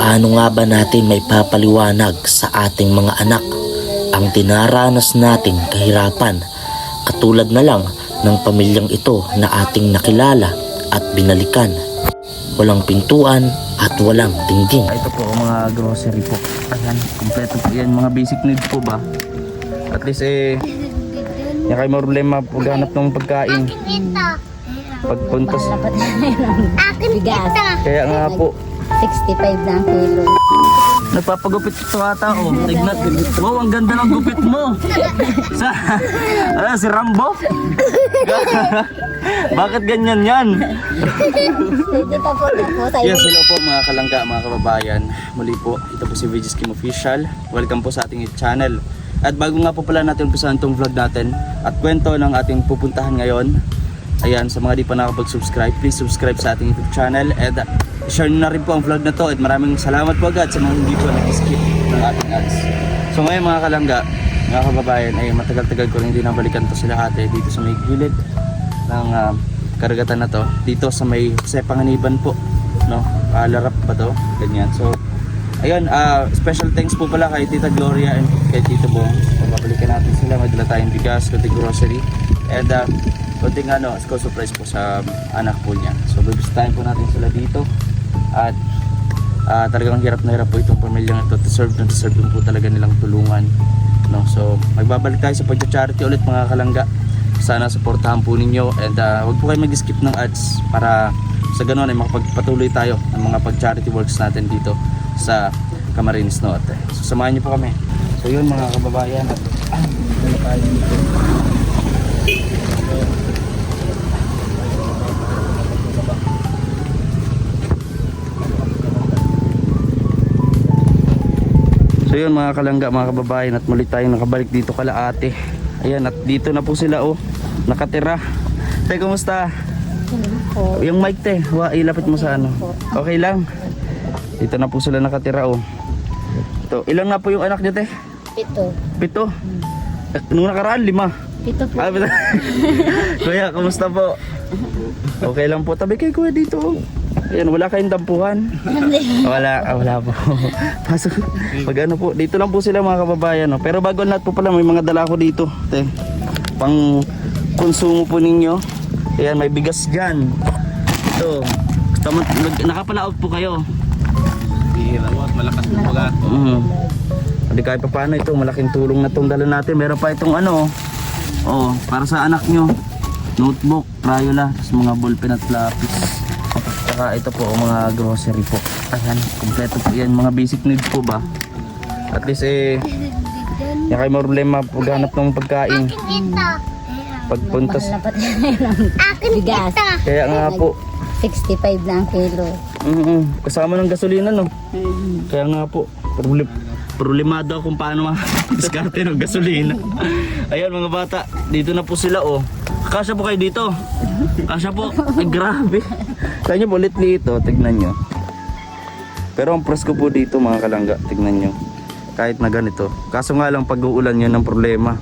Paano nga ba natin may papaliwanag sa ating mga anak ang dinaranas nating kahirapan, katulad na lang ng pamilyang ito na ating nakilala at binalikan? Walang pintuan at walang dingding. Ito po mga grocery po. Ayan, kompleto po yan. Mga basic needs po ba? At least yung kayo problema paghanap ng pagkain. Pagpunta sa... Bigas. Kaya nga po. 65 na ang kilo. Nagpapagupit ito ata oh. Tignan. Wow, ang ganda ng gupit mo. Si Rambo? Bakit ganyan yan? Hindi pa po tayo. Yes, hello po mga kalangga, mga kababayan. Muli po, ito po si VG's Kim Official. Welcome po sa ating channel. At bago nga po pala natin umpisahan itong vlog natin at kwento ng ating pupuntahan ngayon. Ayan, sa mga di pa nakapag-subscribe, please subscribe sa ating YouTube channel. And share nyo na rin po ang vlog na to. At maraming salamat po agad sa mga hindi po nag-skip ng ating ads. So ngayon mga kalangga, mga kababayan, ay matagal-tagal ko rin hindi nabalikan to sila ate dito sa may gilid ng karagatan na to. Dito sa may Panganiban po, no? Larap pa to, ganyan. So ayun, special thanks po pala kay Tita Gloria and kay Tito Bong. Pabalikan natin sila, magdala tayong bigas, konting grocery. And konting surprise po sa anak po niya. So bibisitahin po natin sila dito. At talagang hirap na hirap po itong pamilyang ito. Deserve po talaga nilang tulungan, no? So magbabalik tayo sa pag-charity ulit mga kalangga. Sana supportahan po ninyo. And huwag po kayo mag-skip ng ads para sa ganun ay makapagpatuloy tayo ng mga pag-charity works natin dito sa Camarines Norte. So samahan niyo po kami. So yun mga kababayan, dala tayo dito. So yun mga kalangga, mga kababayan, at muli tayong nakabalik dito kala ate. Ayan, at dito na po sila nakatira. Te, kumusta? Yung mic te, ilapit mo sa ano. Okay lang. Dito na po sila nakatira Ito, ilang na po yung anak niya te? 7. Nung nakaraan 5. 7 po. Kuya, kumusta po? Okay lang po, tabi kay kuya dito. Ayan, wala kayong dampuhan? Wala po. Pasok, po, dito lang po sila mga kababayan. Pero bago lahat po pala, may mga dala ko dito. Te, pang konsumo po ninyo. Ayan, may bigas dyan. Ito, nakapalaot po kayo. Malakas po pala. Hindi kahit pa paano ito, malaking tulong na itong dala natin. Meron pa itong para sa anak nyo. Notebook, Crayola, tapos mga ballpen at lapis. Saka ito po, mga grocery po. Ayan, kompleto po yan. Mga basic needs po ba? At least yung kayo problema paghanap ng pagkain. Pagpunta sa... Bigas. Kaya nga po. 65 na ang kilo. Kasama ng gasolina, no? Kaya nga po, problemado kung paano diskarte ng gasolina. Ayan mga bata, dito na po sila Kasya po kayo dito. Kasya po. Ay grabe. Kaya nyo po ulit dito, tignan nyo. Pero ang presko po dito mga kalangga, tignan nyo. Kahit na ganito. Kaso nga lang pag-uulan yun ang problema.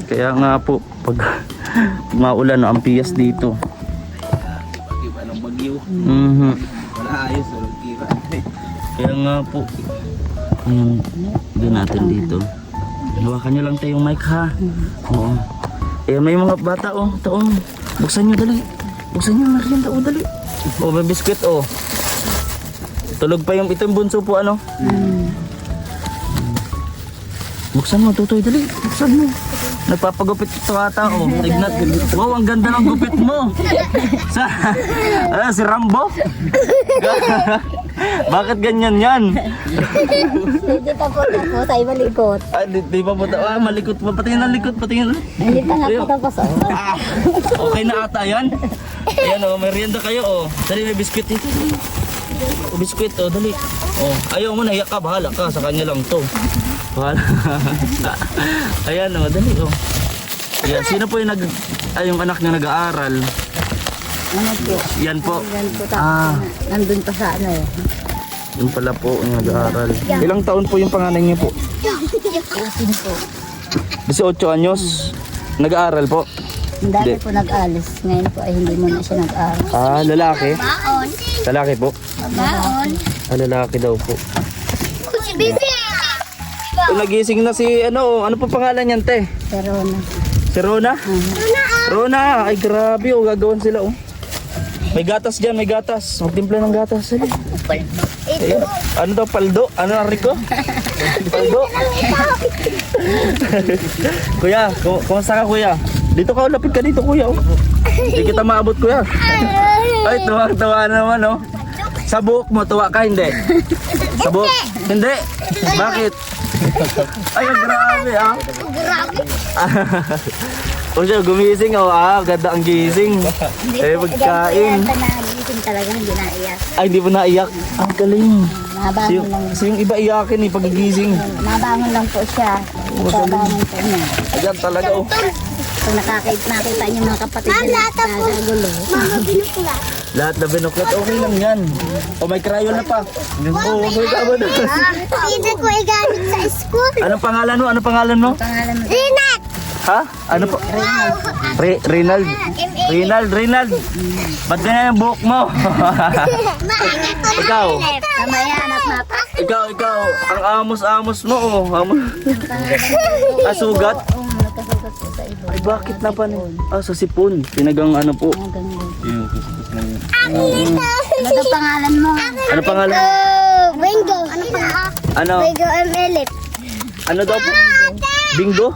Kaya nga po, pag maulan ang piyas dito. Anong bagyo? Wala ayos, walang tira. Kaya nga po. Doon natin dito. Hawakan nyo lang tayo yung mic ha. Oo. May mga bata ito buksan nyo dali. Buksan nyo merienda dali. May biskwit Tulog pa ito yung bunso po Buksan mo tutoy dali. Buksan mo. Nagpapagupit ito ata Tignan. Wow, ang ganda ng gupit mo. Si Rambo? Bakit ganyan yan? Hindi pa po tayo malikot. Di pa po malikot pa. Patingin ang likot. Patingin. Hindi pa nga po tapos Okay na ata yan. Ayan merienda kayo Dali, may biskwit dito. Biskwit dali. Ayaw mo, nahiyak ka. Bahala ka. Sa kanya lang to. Bahala. Ayan dali Ayan, sino po yung anak niya nag-aaral? Ano po? Yan po. Nandun pa sa Yun pala po yung nag-aaral. Ilang taon po yung panganay niya po? 18 po. 18 anyos. Nag-aaral po. Dati Hindi. po nag-alis. Ngayon po ay hindi muna siya nag-alis. Ah, lalaki? Baon. Lalaki po? Baon. Ah, lalaki daw po. Si Bibi. Nagising na si ano po pangalan niyan, te? Pero na. Si Rona? Rona! Ay grabe oh, gagawan sila oh. May gatas dyan, may gatas. Magtimpla ng gatas sila. Ayun. Ano daw, paldo? Ano na Rico? Paldo? Kuya, kumusta ka kuya? Dito ka, lapit ka dito kuya oh. Hindi kita maabot kuya. Ay, tuwang-tuwa naman oh. Sa buhok mo, tuwa ka hindi? Sa buhok? Hindi? Bakit? Ay, ang grabe ah. O siya, gumising oh, ganda ang gising. Eh, pagkain. Nagising talaga, hindi naiyak. Ay, hindi mo naiyak. Ang galing. Nabangon lang. So yung iba iyakin eh, pagigising. Nabangon lang po siya. Nabangon po niya. Ayan talaga oh. Kung nakita niyo mga kapatid niya sa gulo. Lahat na binuklat, okay lang yan. O may crayon na pa. Oo, may kaba na. Hindi ko igamit sa school. Anong pangalan mo? Anong pangalan mo? Pangalan mo. Ha? Ano po? Reynald. Reynald. Ba't ganyan yung buhok mo? Ikaw. Mamaya anak mapa. Ikaw. Ang amos-amos mo oh. Sugat? Oo, nagkasugat po sa ibo. Ay, bakit na pa? Sa sipon. Pinagang ano po. Ano daw pangalan mo? Ano pangalan? Bingo. Ano pangalan? Ano? Bingo Emelit. Ano daw po? Bingo?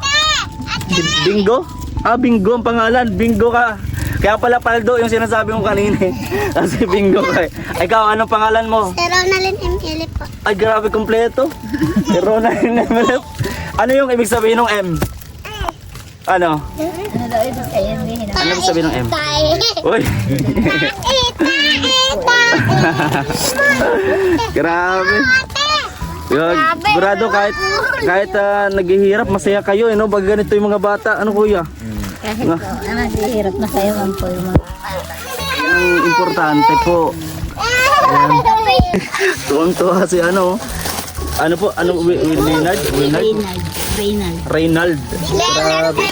Bingo? Bingo ang pangalan. Bingo ka. Kaya pala Paldo yung sinasabi mo kanina eh. Kasi bingo ka eh. Ikaw, anong pangalan mo? Si Ronalyn Emelit po. Ay, grabe kompleto. Si Ronald Emelet. Ano yung ibig sabihin ng M? Ano? Ano daw ibig sabihin? Ano ibig sabihin ng M? Uy! Grabe. Yun, sigurado kahit naghihirap, masaya kayo, no? Pag ganito yung mga bata, ano kuya? Kahit po, hirap masaya man po yung mga Yan ang importante po. Ayan. Tuwang-tuwa si ano. Ano po? Ano? Reynald? Reynald. Grabe.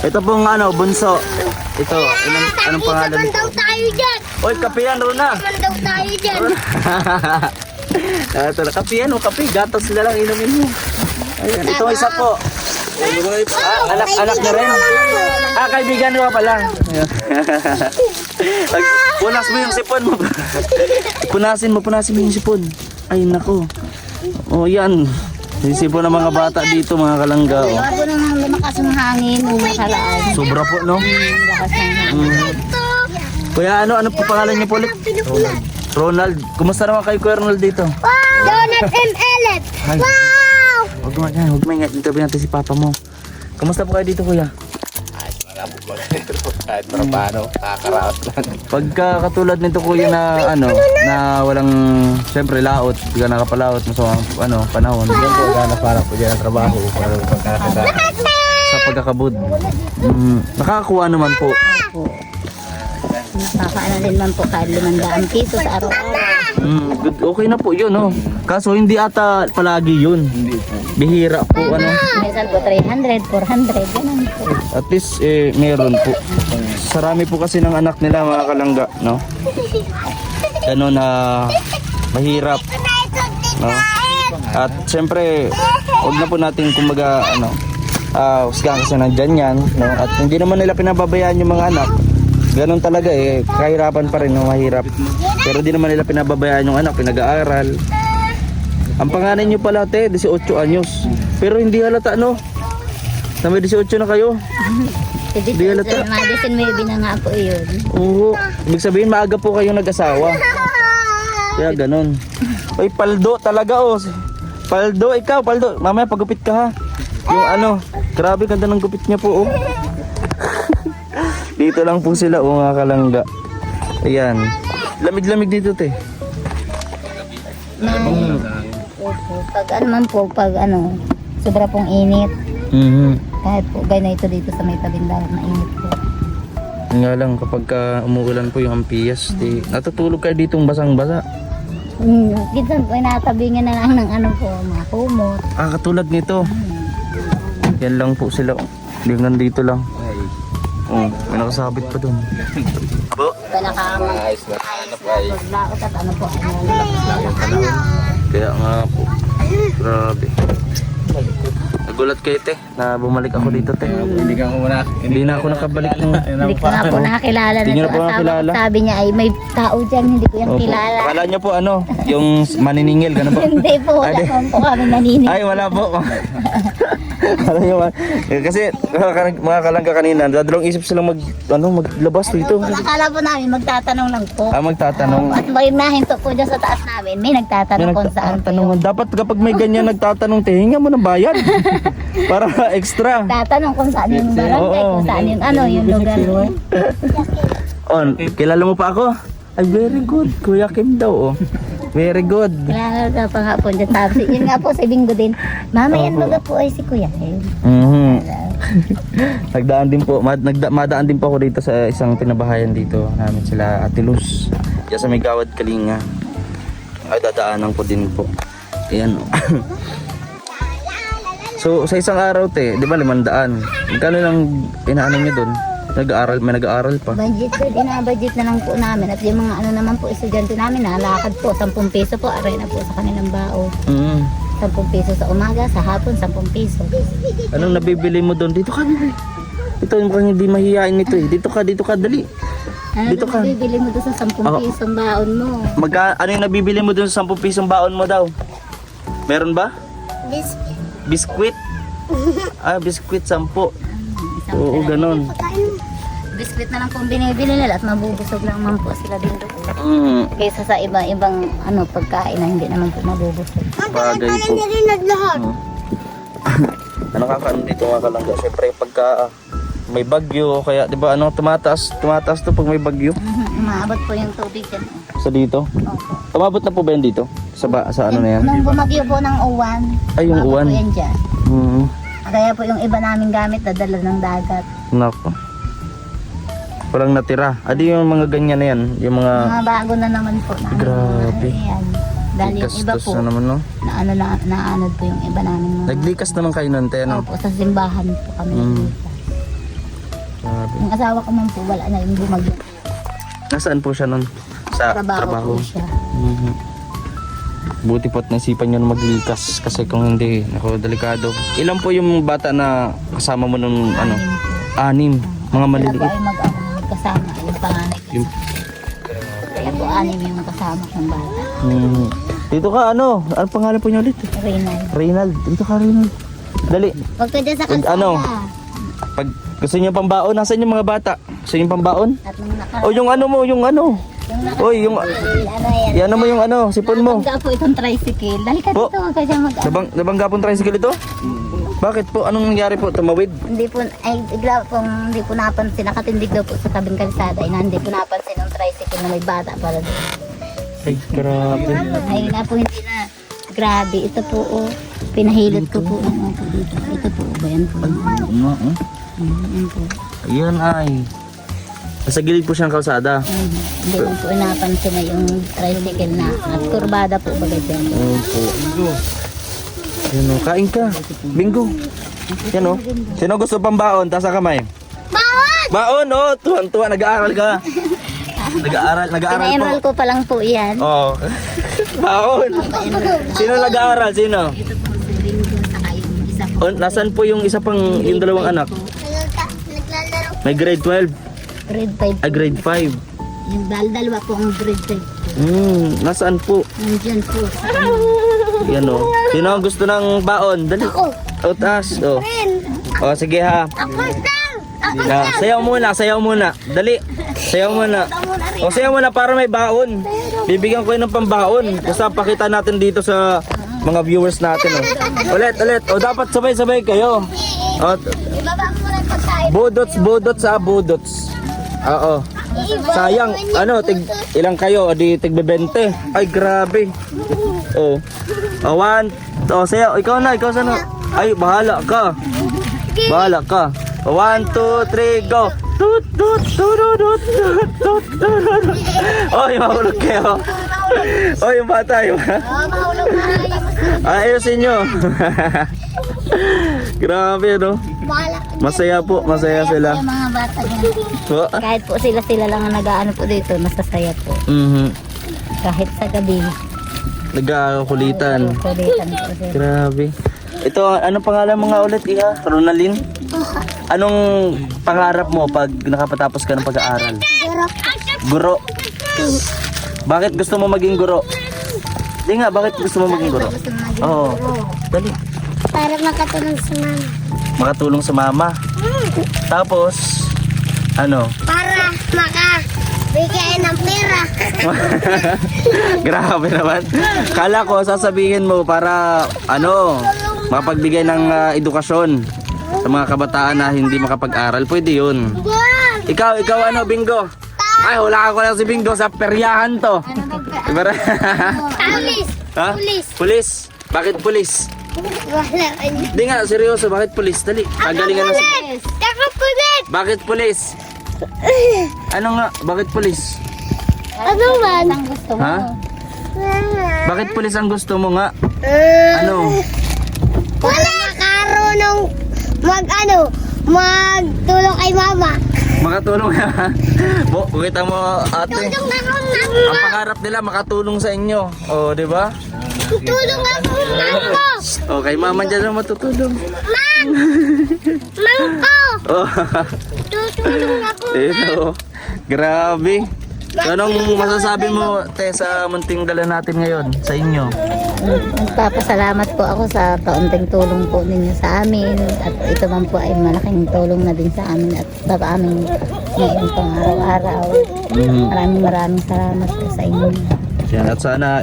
Ito pong ano, bunso. Ito, anong pangalan nito? tayo dyan! Oy, kape yan, Rona. Mandaw tayo dyan! Ito na, kape yan, kape. Gatas na lang inumin mo. Ayan, ito isa po. Anak na rin. Kaibigan mo pala. Ayan. Punas mo yung sipon mo. Punasin mo yung sipon. Ay, nako. O, yan. Yung sipon ng mga bata dito, mga kalangga. Oh. Bago nang lumakas ang hangin nung nakaraan. Sobra po, no? Lakas ng hangin. Kuya, ano po pangalan niyo po ulit? Ronald. Kumusta naman kayo, Kuya Ronald, dito? Donut and Elet! Ay. Wow! Huwag mo yan, huwag mo yan. Interview natin si Papa mo. Kumusta po kayo dito, Kuya? Kahit para paano, nakakaraot lang. Pagka katulad nito, Kuya, na na walang, siyempre, laot. Hindi ka nakapalaot, masama panahon. Yan po, gana para po dyan ang trabaho. Para pagkakata. Sa pagkakabud. Nakakakuha naman po. Nakakaano din man po kahit 500 piso sa araw-araw. Good, okay na po yun, no? Kaso hindi ata palagi yun. Bihira po, ano? Minsan po 300, 400, ganun po. At least, meron po. Sarami po kasi ng anak nila, mga kalangga, no? Ano na mahirap, no? At siyempre, huwag na po natin kumbaga, husgahan kasi nandyan yan, no? At hindi naman nila pinababayaan yung mga anak. Ganon talaga kahirapan pa rin, no? Mahirap. Pero di naman nila pinababayaan yung anak, pinag-aaral. Ang panganay nyo pala, 18 anyos. Pero hindi halata, no? Na may 18 na kayo. Di halata. Medicine maybe na nga po yun. Oo. Ibig sabihin, maaga po kayong nag-asawa. Kaya ganon. Ay, Paldo talaga, oh. Paldo, ikaw, Paldo. Mamaya pagupit ka, ha? Yung grabe, ganda ng gupit niya po, oh. Dito lang po sila, oh, mga kalangga. Ayan. Lamig-lamig dito, te. Opo. Pag sobra pong init. Kahit po ganito dito sa may tabing dagat na init po. Yun nga lang, kapag umuulan po yung Ampiyas, natutulog kayo ditong basang-basa. Minsan po natabingan na lang ng mga kumot. Katulad nito. Yan lang po sila. Hanggang dito lang. Oh, may nakasabit pa dun. Po? Talakama. Ayos na. Ano pa ay. Paglaot at ano po. Kaya nga po. Grabe. Nagulat kayo, te, na bumalik ako dito, te. Hindi ka muna. Hindi na ako nakabalik ng... Hindi ko nga po nakakilala Hindi na niyo na ito. po Asawa nakakilala? ko, sabi niya ay may tao dyan, hindi ko yan Opo. kilala. Akala niyo po ano, yung maniningil, gano'n po? Hindi po, wala Ay, naman po kami naninig. Ay, wala po. Alam niyo ba? Kasi mga kalangga kanina, dadalawang isip silang maglabas dito. Akala po namin magtatanong lang po. Magtatanong. At may nahinto po dyan sa taas namin, may nagtatanong kung saan po Nagtatanong. yun. Dapat kapag may ganyan nagtatanong, hinga mo ng bayad. Para extra. Tatanong kung saan yung barangay, Oo. kung saan yung ano, yung lugar. On, kilala mo pa ako? Ay, very good. Kuya Kim daw, oh. Very good. Kaya nga pa nga po dyan. Sabi, yun nga po si Bingo din. Mama, yan lugar po ay si Kuya. Nagdaan din po, madaan din po ako dito sa isang tinabahayan dito namin sila Ate Luz. Diyan sa may Gawad Kalinga. Ay, dadaanan ko din po. Ayan, oh. So, sa isang araw, te, di ba 500? Magkano lang inaano nyo doon? Nag-aaral, may nag-aaral pa. Budget po, budget na lang po namin. At yung mga ano naman po, estudyante namin, nalakad po, 10 piso po, aray na po sa kanilang bao. 10 piso sa umaga, sa hapon, 10 piso. Anong nabibili mo doon? Dito ka, bibili. Ito yung mukhang hindi mahihain nito eh. Dito ka, dali. Ano Dito ka. bibili mo doon sa 10 Ako. pisong baon mo? Ano yung nabibili mo doon sa 10 pisong baon mo daw? Meron ba? Biskwit? Biskwit 10. Oo, ganun. Biscuit na lang po ang binibili nila at mabubusog lang man po sila din doon. Kaysa sa iba-ibang ano, pagkain na hindi naman po mabubusog. Bagay po. Nakakaano dito mga kalangga. Siyempre pagka may bagyo, kaya di ba ano, tumataas to pag may bagyo. Umaabot po yung tubig yan. Sa dito. Opo. Tumabot na po ba yan dito? Sa ano na yan? Nung bumagyo po ng uwan, Ay, yung umabot uwan. po yan dyan. Kaya po yung iba naming gamit nadala ng dagat. Nako. Walang natira. Adi yung mga ganyan na yan. Yung mga... Mga bago na naman po. Na, Grabe. Ayan. Dahil yung iba Gastos po, na naman, no? naanod po yung iba namin. Naglikas naman kayo nun, te, no? Opo, sa simbahan po kami. Grabe. Yung asawa ko man po, wala na yung bumagyo. Nasaan po siya nun? Sa trabaho. po siya. Buti po't nasipan nyo na maglikas kasi kung hindi, ako delikado. Ilan po yung bata na kasama mo nung ano? 6. Mga Sila po maliliit. ay magkasama, yung panganay ko. Yung- Kaya po 6 yung kasama kong bata. Dito ka, ano? Ano pangalan po niyo ulit? Reynald. Reynald. Dito ka, Reynald. Dali. Huwag ka dyan sa kalsada. Ano? Pag gusto niyo pambaon, nasaan yung mga bata? Gusto niyo pambaon? At nung O yung ano mo, yung ano? Oy, yung... ano yan. Yan mo yung ano, sipon mo. Nabangga po itong tricycle. Dali ka Po. dito, huwag ka dyan Nabangga pong tricycle ito? Bakit po? Anong nangyari po? Tumawid? Hindi po, ay bigla pong hindi po napansin, nakatindig daw po sa tabing kalsada, ay hindi po napansin ng tricycle na may bata pala doon. Ay, grabe. Ay na po, hindi na. Grabe, ito po, oh. Pinahilot ko po. Ano po dito. Ito po, ba yan po. Yan po. Ayan ay. Nasa gilid po siyang kalsada. Hindi ko po napansin na yung tricycle na at kurbada po bagay dyan. Opo. Yan o, kain ka. Bingo. Yan o. Sino gusto pang baon? Taas ang kamay. Baon! Baon, o. Tuwan-tuwa. Nag-aaral ka. Nag-aaral po. Pina-enroll ko pa lang po yan. Oo. Baon. Sino nag-aaral? Sino? Ito po si Bingo saka yung isa po. Nasaan po yung isa pang, yung dalawang anak? May grade 12. Grade 5. Grade 5. Yung dalawa po ang grade 5. Nasaan po? Nandyan po. Yan o. Sino ang gusto ng baon? Dali. O, taas. O. O, sige ha. Sayaw muna. Dali. Sayaw muna. O, sayaw muna para may baon. Bibigyan ko yun ng pambaon. Basta pakita natin dito sa mga viewers natin. O. Ulit. O, dapat sabay-sabay kayo. O, Ibaba mo muna yung pagkain. budots. Oo. Sayang. Ano, ilang kayo? O, di tig 20. Ay, grabe. O. O, 1. O, sayaw. Ikaw sana. Ay, bahala ka. O, 1, 2, 3, go. Tut, tut, tururut, tut, tut, tururut. Oy, mahulog kayo. Oy, yung bata. Mahulog na. Ayusin nyo. Grabe, no? Masaya po, masaya sila. Yung mga bata niya. Po? Kahit po sila lang ang nag-ano po dito, masasaya po. Mhm. Kahit sa gabi, Nagkakulitan. kulitan po sila. Grabe. Ito, anong pangalan mo nga ulit, Iha? Ronalyn? Anong pangarap mo pag nakapatapos ka ng pag-aaral? Guro. Bakit gusto mo maging guro? Di nga, bakit gusto mo maging guro? Gusto mo maging Oo. guro. Dali. Para makatulong sa mama. Makatulong sa mama. Tapos, ano? Para makabigay ng pera. Grabe naman. Kala ko sasabihin mo para ano, makapagbigay ng edukasyon sa mga kabataan na hindi makapag-aral. Pwede 'yun. Ikaw ano, Bingo? Ay, wala ako lang si Bingo sa peryahan to. Pulis. Ha? Pulis. Bakit pulis? Wala. Hindi nga, seryoso, bakit pulis? Dali, kagalingan na si... Ako pulis. Bakit pulis? Ano nga, bakit pulis? Ano man? Ang gusto mo. Ha? Bakit pulis ang gusto mo nga? Ano? Wala makarunong magtulong kay mama. Makatulong na. Kita mo ate. Tulong ako Ang pangarap nila makatulong sa inyo. O, di ba? Tulong ako mama. O, kay mama dyan na matutulong. Mangko. Oh. Tutulong ako. Ito. Grabe. So, anong masasabi mo, te, sa munting dala natin ngayon sa inyo? Nagpapasalamat po ako sa kaunting tulong po ninyo sa amin at ito man po ay malaking tulong na din sa amin at sa aming ngayon pang araw-araw. Maraming salamat po sa inyo. Yan, at sana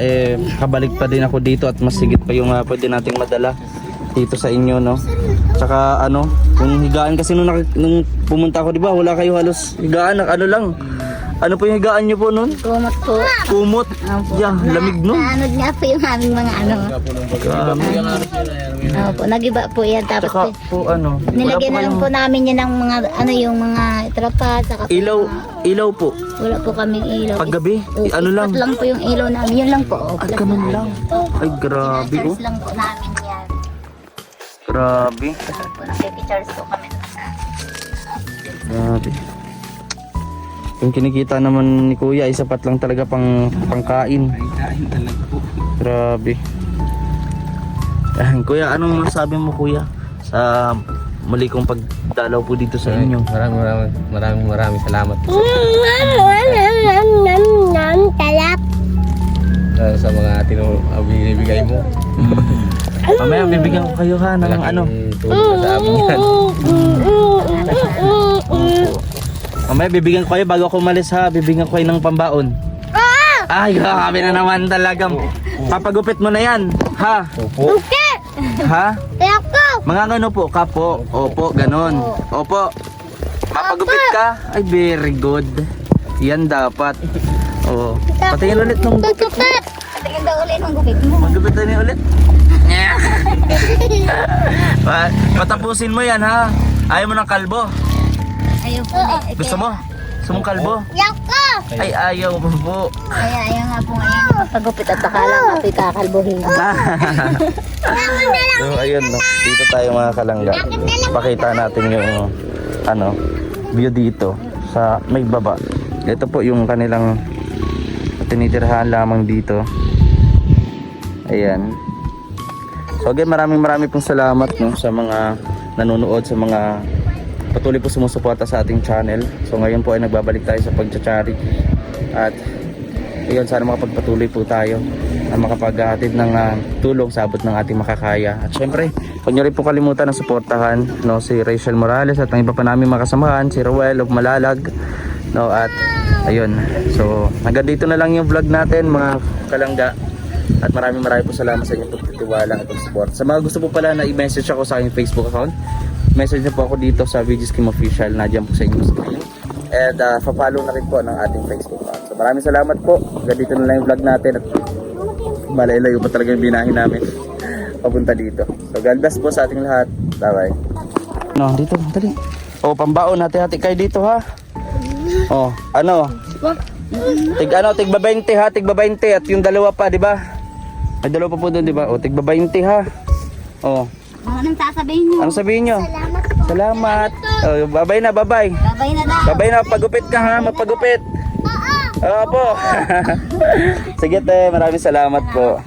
kabalik pa din ako dito at mas sigit pa yung pwede nating madala dito sa inyo, no? Tsaka ano, yung higaan kasi nung pumunta ako, di ba, wala kayo halos higaan, ano lang. Ano po yung higaan nyo po nun? Kumot po. Kumot. Yeah, lamig nun. Naanod nga po yung aming mga ano. Opo, nagiba po yan. Tapos Tsaka po ano, nilagyan na lang po namin yan ng mga ano yung mga trapa saka po ilaw, mga- ilaw po. wala po kaming ilaw. Paggabi, ano lang. Ispat lang po yung ilaw namin. Yun lang po. Oh. Ay, ganun lang. Ay, grabe oh. Charge lang po namin yan. Grabe. Po, nakikicharge po kami. Grabe. Yung kinikita naman ni Kuya ay sapat lang talaga pangkain. Pangkain talaga po. Grabe. Kuya, anong masabi mo, Kuya, sa muli kong pagdalaw po dito sa inyo? Maraming salamat po Talap. sa mga binibigay mo. Mamaya bibigyan ko kayo ha ng ano. Tulong sa amin yan. Mamaya bibigyan ko kayo bago ako umalis ha. Bibigyan ko kayo ng pambaon. Ay, grabe na naman talaga. Papagupit mo na yan. Ha? Opo. Ha? Ako. Mga ano po? Kapo. Opo, ganon. Opo. Papagupit ka? Ay, very good. Yan dapat. Oo. Patingin ulit nung gupit mo. Patingin daw ulit ng gupit mo. Magupit na niya ulit. Patapusin mo yan ha. Ayaw mo ng kalbo. Ayaw po. Gusto mo? Gusto mong kalbo? Yako. Ay, ayaw mo po. Ayaw nga po ngayon. Pagpagupit at akala nga po kakalbuhin. So ayun no, dito tayo mga kalangga. Pakita natin yung ano, view dito sa may baba. Ito po yung kanilang tinitirhan lamang dito. Ayan. So again, maraming pong salamat no sa mga nanonood, sa mga patuloy po sumusuporta sa ating channel. So ngayon po ay nagbabalik tayo sa pagcha-charity. At ayun, sana makapagpatuloy po tayo na makapaghatid ng tulong sa abot ng ating makakaya. At syempre, huwag nyo rin po kalimutan na suportahan no, si Rachel Morales at ang iba pa namin makasamahan, si Roel of Malalag. No, at ayun. So hanggang dito na lang yung vlog natin mga kalangga. At maraming po salamat sa inyong pagtitiwala at pag-support. Sa mga gusto po pala na i-message ako sa aking Facebook account, message na po ako dito sa VG's Kim Official, nandiyan po sa inyong screen. And pa-follow na rin po ng ating Facebook account. So maraming salamat po. Hanggang dito na lang yung vlog natin at malay-layo pa talaga yung binahin namin papunta dito. So God bless po sa ating lahat. Bye-bye. No, dito, dali. O, pambaon, hati-hati kayo dito ha. O, ano? Tigba 20 ha, tigba 20 at yung dalawa pa, di ba? May dalawa pa po doon, di ba? O, tigba 20 ha. O, Anong sasabihin niyo? ano sabihin nyo? Salamat po. Salamat. Oh, babay na, babay. Babay na daw. Babay na, pagupit ka ha, mapagupit. Opo. Sige te, maraming salamat po.